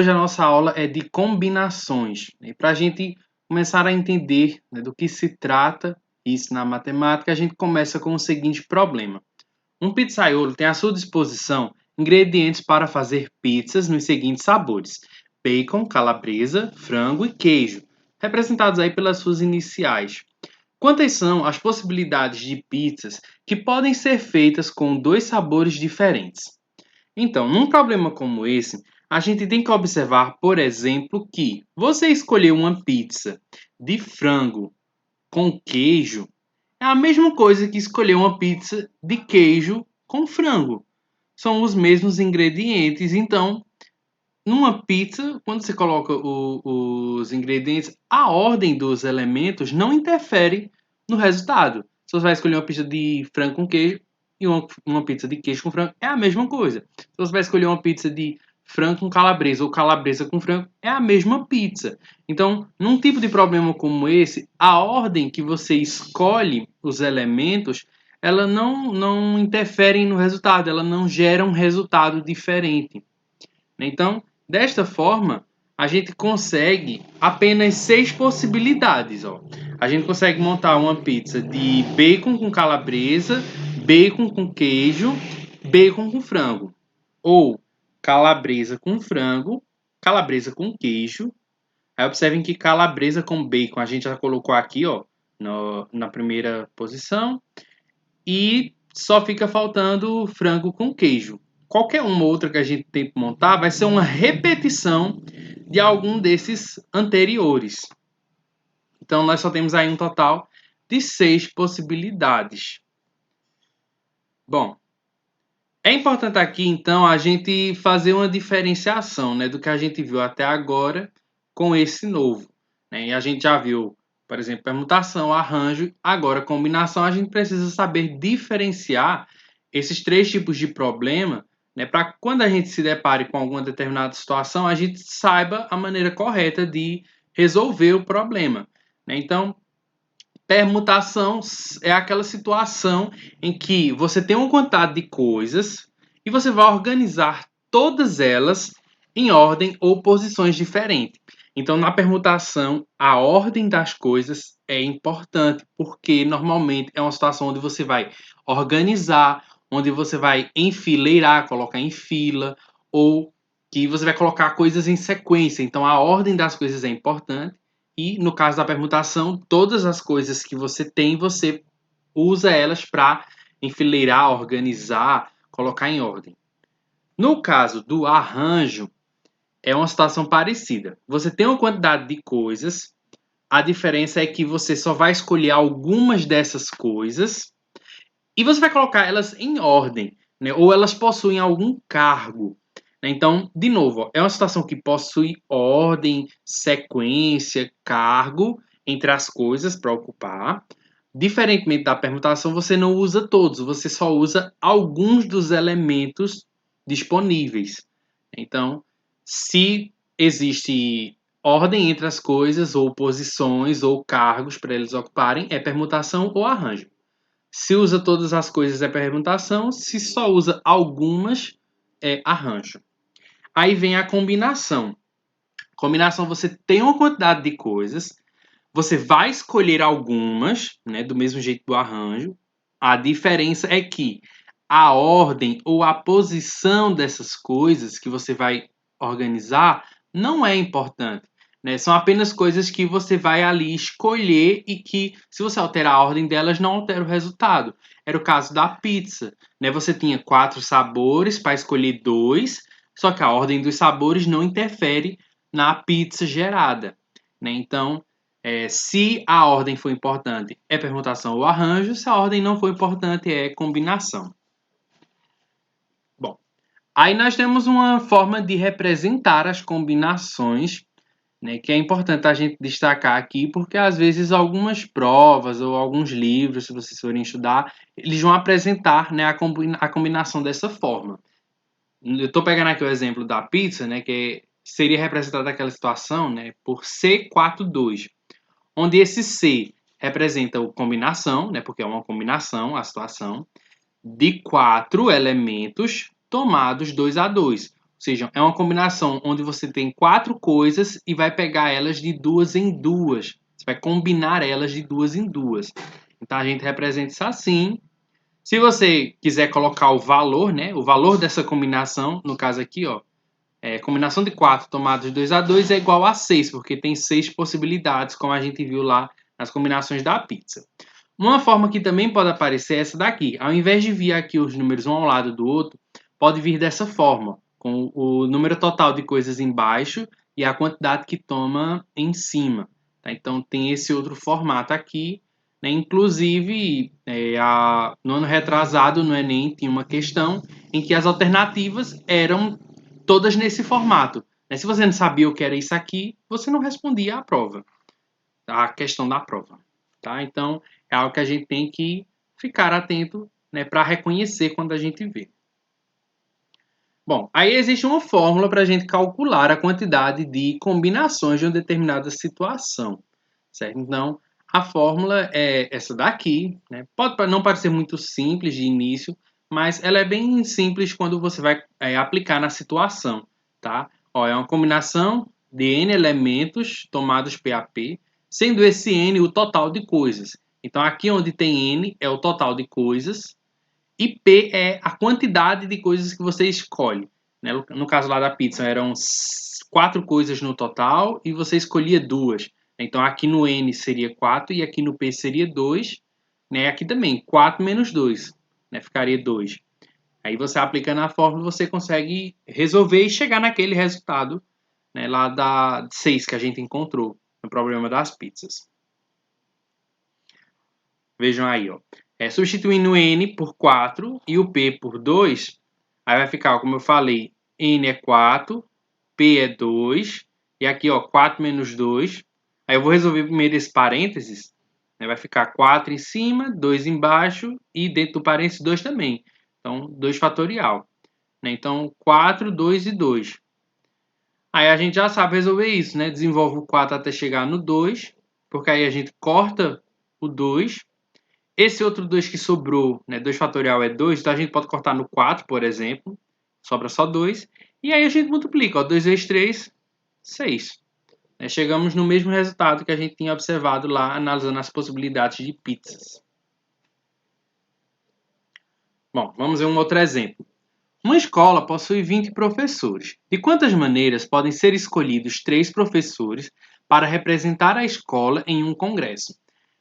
Hoje a nossa aula é de combinações. E para a gente começar a entender, né, do que se trata isso na matemática, a gente começa com o seguinte problema. Um pizzaiolo tem à sua disposição ingredientes para fazer pizzas nos seguintes sabores: bacon, calabresa, frango e queijo, representados aí pelas suas iniciais. Quantas são as possibilidades de pizzas que podem ser feitas com dois sabores diferentes? Então, num problema como esse, a gente tem que observar, por exemplo, que você escolher uma pizza de frango com queijo é a mesma coisa que escolher uma pizza de queijo com frango. São os mesmos ingredientes, então, numa pizza, quando você coloca os ingredientes, a ordem dos elementos não interfere no resultado. Se você vai escolher uma pizza de frango com queijo e uma pizza de queijo com frango, é a mesma coisa. Se você vai escolher uma pizza de frango com calabresa ou calabresa com frango, é a mesma pizza. Então, num tipo de problema como esse, a ordem que você escolhe os elementos, ela não interfere no resultado, ela não gera um resultado diferente. Então, desta forma, a gente consegue apenas 6 possibilidades. Ó. A gente consegue montar uma pizza de bacon com calabresa, bacon com queijo, bacon com frango. Ou calabresa com frango, calabresa com queijo. Aí observem que calabresa com bacon a gente já colocou aqui, ó, na primeira posição. E só fica faltando frango com queijo. Qualquer uma outra que a gente tente montar vai ser uma repetição de algum desses anteriores. Então, nós só temos aí um total de 6 possibilidades. Bom, é importante aqui, então, a gente fazer uma diferenciação, né, do que a gente viu até agora com esse novo. Né? E a gente já viu, por exemplo, permutação, arranjo, agora combinação. A gente precisa saber diferenciar esses 3 tipos de problema, né, para quando a gente se depare com alguma determinada situação, a gente saiba a maneira correta de resolver o problema. Né? Então, permutação é aquela situação em que você tem uma quantidade de coisas e você vai organizar todas elas em ordem ou posições diferentes. Então, na permutação, a ordem das coisas é importante, porque normalmente é uma situação onde você vai organizar, onde você vai enfileirar, colocar em fila, ou que você vai colocar coisas em sequência. Então, a ordem das coisas é importante. E no caso da permutação, todas as coisas que você tem, você usa elas para enfileirar, organizar, colocar em ordem. No caso do arranjo, é uma situação parecida. Você tem uma quantidade de coisas, a diferença é que você só vai escolher algumas dessas coisas e você vai colocar elas em ordem, né? Ou elas possuem algum cargo. Então, de novo, é uma situação que possui ordem, sequência, cargo entre as coisas para ocupar. Diferentemente da permutação, você não usa todos, você só usa alguns dos elementos disponíveis. Então, se existe ordem entre as coisas, ou posições, ou cargos para eles ocuparem, é permutação ou arranjo. Se usa todas as coisas, é permutação. Se só usa algumas, é arranjo. Aí vem a combinação. Combinação, você tem uma quantidade de coisas, você vai escolher algumas, né, do mesmo jeito do arranjo. A diferença é que a ordem ou a posição dessas coisas que você vai organizar não é importante. Né? São apenas coisas que você vai ali escolher e que, se você alterar a ordem delas, não altera o resultado. Era o caso da pizza. Né? Você tinha 4 sabores para escolher 2, só que a ordem dos sabores não interfere na pizza gerada. Né? Então, se a ordem for importante, é permutação ou arranjo. Se a ordem não for importante, é combinação. Bom, aí nós temos uma forma de representar as combinações, né, que é importante a gente destacar aqui, porque às vezes algumas provas ou alguns livros, se vocês forem estudar, eles vão apresentar, né, a combinação dessa forma. Eu estou pegando aqui o exemplo da pizza, né, que seria representada aquela situação, né, por C42, onde esse C representa a combinação, né, porque é uma combinação, a situação, de 4 elementos tomados 2 a 2. seja, é uma combinação onde você tem 4 coisas e vai pegar elas de duas em duas. Você vai combinar elas de duas em duas. Então a gente representa isso assim. Se você quiser colocar o valor, né, o valor dessa combinação, no caso aqui, ó, combinação de 4 tomadas de 2 a 2 é igual a 6, porque tem 6 possibilidades, como a gente viu lá nas combinações da pizza. Uma forma que também pode aparecer é essa daqui. Ao invés de vir aqui os números um ao lado do outro, pode vir dessa forma, com o número total de coisas embaixo e a quantidade que toma em cima. Tá? Então tem esse outro formato aqui. Né? Inclusive, no ano retrasado no Enem tinha uma questão em que as alternativas eram todas nesse formato. Né? Se você não sabia o que era isso aqui, você não respondia à prova, a questão da prova. Tá? Então, é algo que a gente tem que ficar atento, né, para reconhecer quando a gente vê. Bom, aí existe uma fórmula para a gente calcular a quantidade de combinações de uma determinada situação. Certo? Então, a fórmula é essa daqui. Né? Pode não parecer muito simples de início, mas ela é bem simples quando você vai aplicar na situação. Tá? Ó, é uma combinação de n elementos tomados PAP, sendo esse n o total de coisas. Então, aqui onde tem n é o total de coisas e P é a quantidade de coisas que você escolhe. Né? No caso lá da pizza, eram 4 coisas no total e você escolhia 2. Então, aqui no N seria 4 e aqui no P seria 2. Né? Aqui também, 4 menos 2. Né? Ficaria 2. Aí você aplicando a fórmula, você consegue resolver e chegar naquele resultado, né, lá da 6 que a gente encontrou no problema das pizzas. Vejam aí, ó. Substituindo o N por 4 e o P por 2, aí vai ficar, como eu falei, N é 4, P é 2, e aqui, ó, 4 menos 2. Aí eu vou resolver primeiro esse parênteses, né, vai ficar 4 em cima, 2 embaixo, e dentro do parênteses 2 também. Então, 2 fatorial. Né? Então, 4, 2 e 2. Aí a gente já sabe resolver isso, né? Desenvolve o 4 até chegar no 2, porque aí a gente corta o 2. Esse outro 2 que sobrou, né, 2 fatorial é 2, então a gente pode cortar no 4, por exemplo. Sobra só 2. E aí a gente multiplica, ó, 2 vezes 3, 6. Chegamos no mesmo resultado que a gente tinha observado lá, analisando as possibilidades de pizzas. Bom, vamos ver um outro exemplo. Uma escola possui 20 professores. De quantas maneiras podem ser escolhidos 3 professores para representar a escola em um congresso?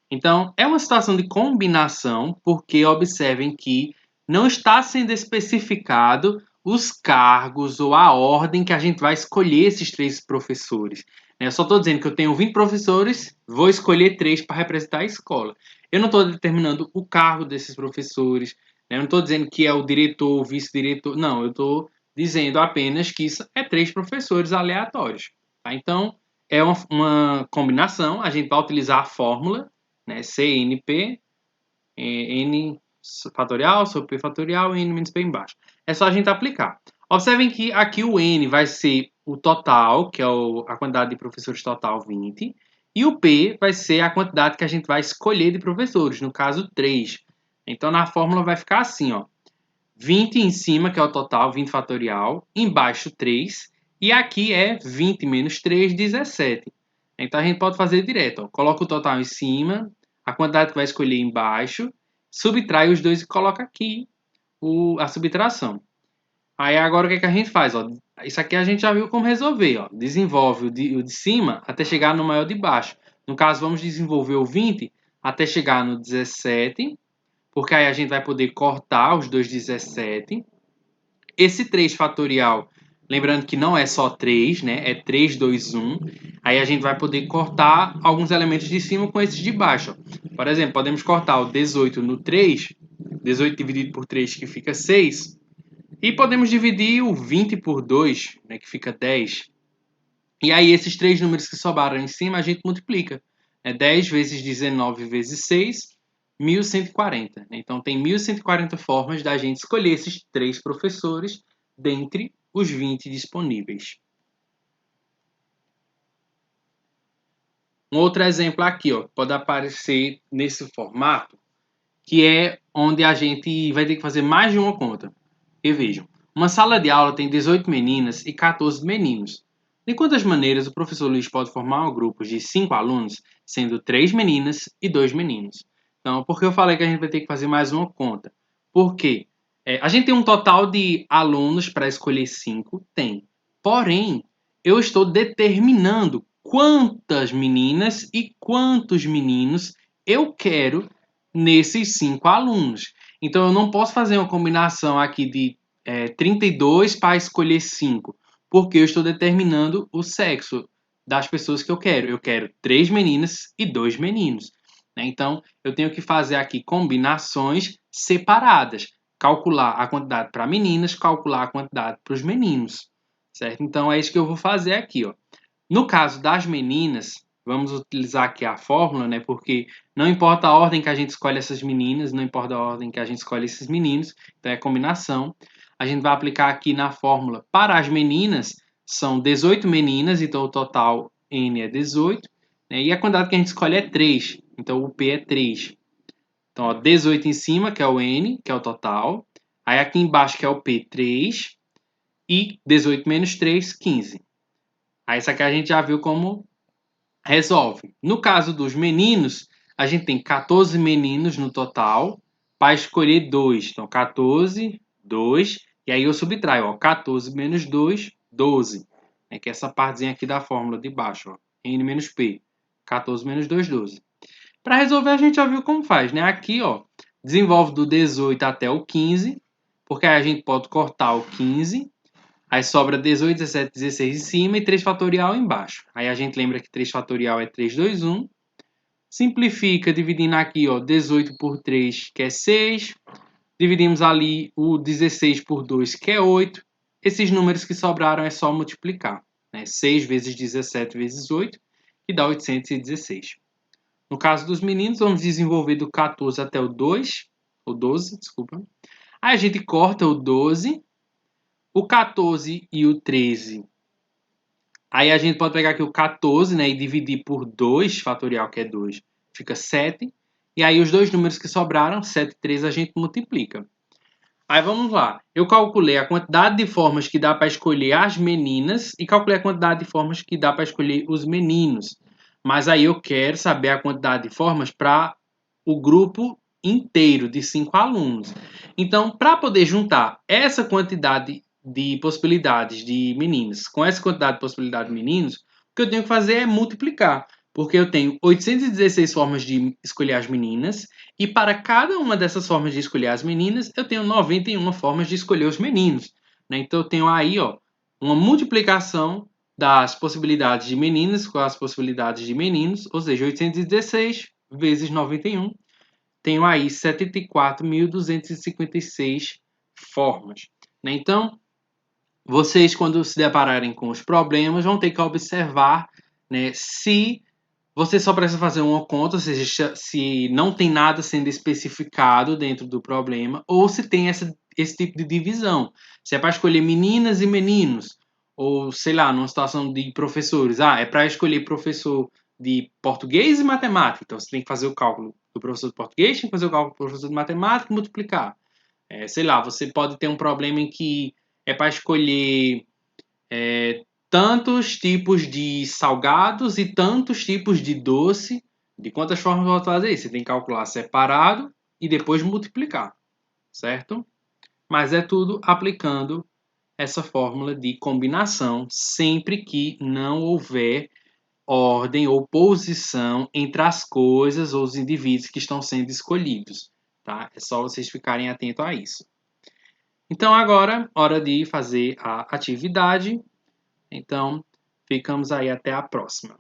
Então, é uma situação de combinação, porque observem que não está sendo especificado os cargos ou a ordem que a gente vai escolher esses 3 professores. Eu só estou dizendo que eu tenho 20 professores, vou escolher 3 para representar a escola. Eu não estou determinando o cargo desses professores, eu não estou dizendo que é o diretor, o vice-diretor, não, eu estou dizendo apenas que isso é 3 professores aleatórios. Tá? Então, é uma combinação, a gente vai utilizar a fórmula, né, CNP, N fatorial sobre P fatorial e N menos P embaixo. É só a gente aplicar. Observem que aqui o N vai ser o total, que é a quantidade de professores total, 20. E o P vai ser a quantidade que a gente vai escolher de professores, no caso 3. Então, na fórmula vai ficar assim, ó. 20 em cima, que é o total, 20 fatorial. Embaixo, 3. E aqui é 20 menos 3, 17. Então, a gente pode fazer direto. Ó. Coloca o total em cima, a quantidade que vai escolher embaixo, subtrai os dois e coloca aqui a subtração. Aí, agora, o que a gente faz? Ó? Isso aqui a gente já viu como resolver. Ó. Desenvolve o de cima até chegar no maior de baixo. No caso, vamos desenvolver o 20 até chegar no 17, porque aí a gente vai poder cortar os dois 17. Esse 3 fatorial, lembrando que não é só 3, né? É 3, 2, 1. Aí a gente vai poder cortar alguns elementos de cima com esses de baixo. Por exemplo, podemos cortar o 18 no 3, 18 dividido por 3, que fica 6. E podemos dividir o 20 por 2, né, que fica 10. E aí esses 3 números que sobraram em cima, a gente multiplica. 10 vezes 19 vezes 6, 1140. Então, tem 1140 formas da gente escolher esses 3 professores dentre os 20 disponíveis. Um outro exemplo aqui, ó, pode aparecer nesse formato, que é onde a gente vai ter que fazer mais de uma conta. E vejam, Uma sala de aula tem 18 meninas e 14 meninos. De quantas maneiras o professor Luiz pode formar um grupo de 5 alunos, sendo 3 meninas e 2 meninos? Então, por que eu falei que a gente vai ter que fazer mais uma conta? Por quê? A gente tem um total de alunos para escolher 5? Tem. Porém, eu estou determinando quantas meninas e quantos meninos eu quero nesses 5 alunos. Então, eu não posso fazer uma combinação aqui de 32 para escolher 5, porque eu estou determinando o sexo das pessoas que eu quero. Eu quero 3 meninas e 2 meninos. Né? Então, eu tenho que fazer aqui combinações separadas. Calcular a quantidade para meninas, calcular a quantidade para os meninos. Certo? Então, é isso que eu vou fazer aqui. Ó. No caso das meninas, vamos utilizar aqui a fórmula, né? Porque não importa a ordem que a gente escolhe essas meninas, não importa a ordem que a gente escolhe esses meninos, então é combinação. A gente vai aplicar aqui na fórmula para as meninas, são 18 meninas, então o total N é 18, né? E a quantidade que a gente escolhe é 3, então o P é 3. Então, ó, 18 em cima, que é o N, que é o total. Aí aqui embaixo, que é o P, 3. E 18 menos 3, 15. Aí isso aqui a gente já viu como resolve. No caso dos meninos, a gente tem 14 meninos no total para escolher 2. Então, 14, 2. E aí eu subtraio, ó, 14 menos 2, 12. É que essa partezinha aqui da fórmula de baixo, ó, N menos P. 14 menos 2, 12. Para resolver, a gente já viu como faz, né? Aqui, ó, desenvolve do 18 até o 15, porque aí a gente pode cortar o 15. Aí sobra 18, 17, 16 em cima e 3 fatorial embaixo. Aí a gente lembra que 3 fatorial é 3, 2, 1. Simplifica dividindo aqui, ó, 18 por 3, que é 6. Dividimos ali o 16 por 2, que é 8. Esses números que sobraram é só multiplicar. Né? 6 vezes 17 vezes 8, que dá 816. No caso dos meninos, vamos desenvolver do 14 até o 2, ou 12, desculpa. Aí a gente corta o 12, o 14 e o 13. Aí a gente pode pegar aqui o 14, né, e dividir por 2, fatorial que é 2, fica 7. E aí os dois números que sobraram, 7 e 13, a gente multiplica. Aí vamos lá. Eu calculei a quantidade de formas que dá para escolher as meninas e calculei a quantidade de formas que dá para escolher os meninos. Mas aí eu quero saber a quantidade de formas para o grupo inteiro de 5 alunos. Então, para poder juntar essa quantidade de possibilidades de meninos com essa quantidade de possibilidades de meninos, o que eu tenho que fazer é multiplicar. Porque eu tenho 816 formas de escolher as meninas, e para cada uma dessas formas de escolher as meninas, eu tenho 91 formas de escolher os meninos. Né? Então, eu tenho aí ó, uma multiplicação das possibilidades de meninas com as possibilidades de meninos, ou seja, 816 vezes 91, tenho aí 74.256 formas. Né? Então, vocês, quando se depararem com os problemas, vão ter que observar, né, se você só precisa fazer uma conta, ou seja, se não tem nada sendo especificado dentro do problema, ou se tem esse tipo de divisão. Se é para escolher meninas e meninos, ou sei lá, numa situação de professores. É para escolher professor de português e matemática. Então você tem que fazer o cálculo do professor de português, tem que fazer o cálculo do professor de matemática e multiplicar. Sei lá, você pode ter um problema em que é para escolher tantos tipos de salgados e tantos tipos de doce. De quantas formas você vai fazer isso? Você tem que calcular separado e depois multiplicar, certo? Mas é tudo aplicando essa fórmula de combinação sempre que não houver ordem ou posição entre as coisas ou os indivíduos que estão sendo escolhidos, tá? É só vocês ficarem atentos a isso. Então agora, hora de fazer a atividade. Então, ficamos aí até a próxima.